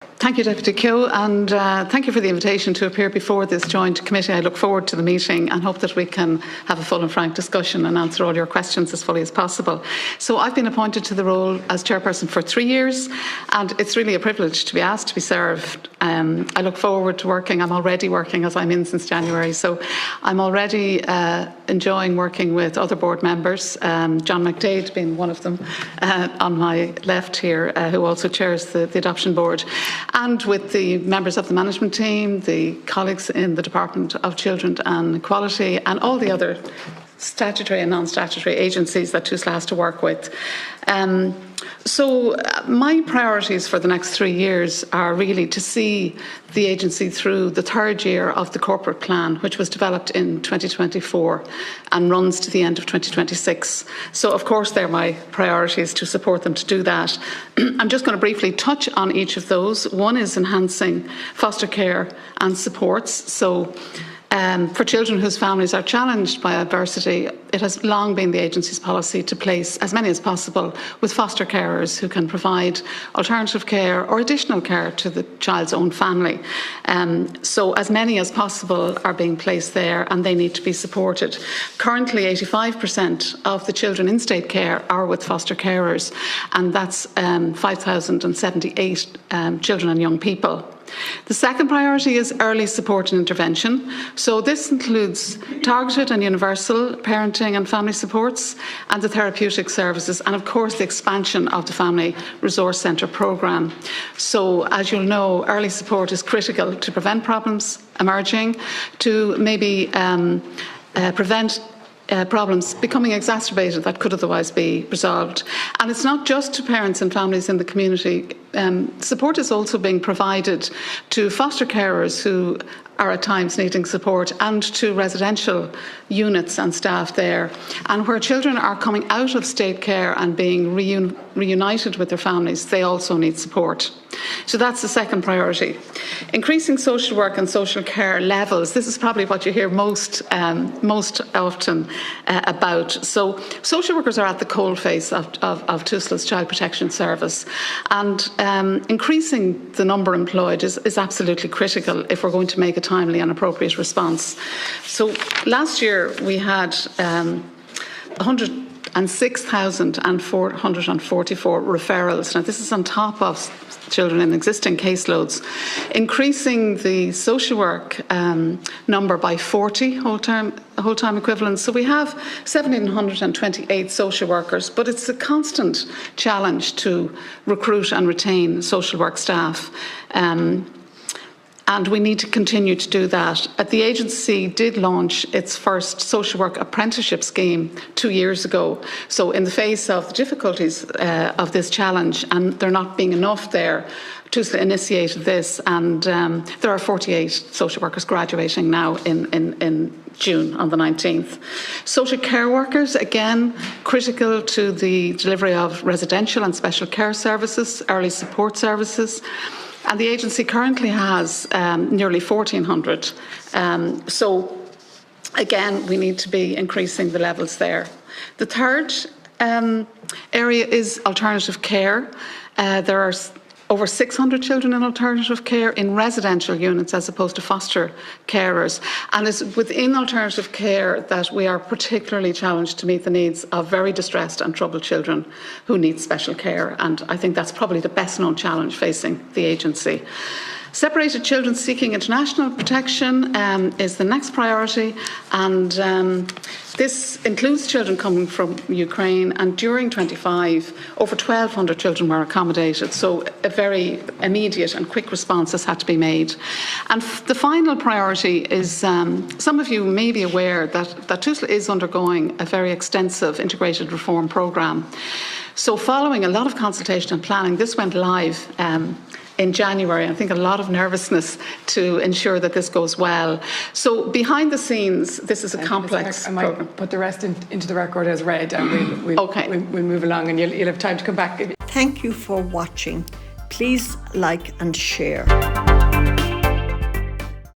Thank you, Deputy Keogh, and thank you for the invitation to appear before this joint committee. I look forward to the meeting and hope that we can have a full and frank discussion and answer all your questions as fully as possible. So I've been appointed to the role as chairperson for 3 years, and it's really a privilege to be asked to be served. I look forward to working. I'm already working, as I'm in since January, so I'm already enjoying working with other board members, John McDade being one of them on my left here, who also chairs the Adoption Board, and with the members of the management team, the colleagues in the Department of Children and Equality, and all the other statutory and non-statutory agencies that Tusla has to work with. So my priorities for the next 3 years are really to see the agency through the 3rd year of the corporate plan, which was developed in 2024 and runs to the end of 2026. So of course they're my priorities, to support them to do that. I'm just going to briefly touch on each of those. One is enhancing foster care and supports. So for children whose families are challenged by adversity, it has long been the agency's policy to place as many as possible with foster carers who can provide alternative care or additional care to the child's own family. So as many as possible are being placed there, and they need to be supported. Currently, 85% of the children in state care are with foster carers, and that's 5,078 children and young people. The second priority is early support and intervention. So this includes targeted and universal parenting and family supports, and the therapeutic services, and of course the expansion of the Family Resource Centre programme. So as you'll know, early support is critical to prevent problems emerging, to maybe prevent problems becoming exacerbated that could otherwise be resolved. And it's not just to parents and families in the community. Support is also being provided to foster carers who are at times needing support, and to residential units and staff there. And where children are coming out of state care and being reunited with their families, they also need support. So that's the second priority. Increasing social work and social care levels. This is probably what you hear most often about. So social workers are at the coalface of Tusla's Child Protection Service, and increasing the number employed is absolutely critical if we're going to make a timely and appropriate response. So last year we had 106,444 referrals. Now this is on top of children in existing caseloads, increasing the social work number by 40 whole-time equivalents. So we have 1,728 social workers, but it's a constant challenge to recruit and retain social work staff. And we need to continue to do that. The agency did launch its first social work apprenticeship scheme 2 years ago. So in the face of the difficulties of this challenge, and there not being enough there, Tusla initiated this, and there are 48 social workers graduating now in June on the 19th. Social care workers, again, critical to the delivery of residential and special care services, early support services. And the agency currently has nearly 1,400. So, again, we need to be increasing the levels there. The third area is alternative care. There are over 600 children in alternative care in residential units as opposed to foster carers. And it's within alternative care that we are particularly challenged to meet the needs of very distressed and troubled children who need special care. And I think that's probably the best known challenge facing the agency. Separated children seeking international protection is the next priority, and this includes children coming from Ukraine, and during 25, over 1,200 children were accommodated, so a very immediate and quick response has had to be made. And the final priority is, some of you may be aware that Tusla is undergoing a very extensive integrated reform programme. So following a lot of consultation and planning, this went live in January. I think a lot of nervousness to ensure that this goes well. So behind the scenes, this is a complex I might put the rest into the record as read, and we'll move along, and you'll have time to come back. Thank you for watching. Please like and share.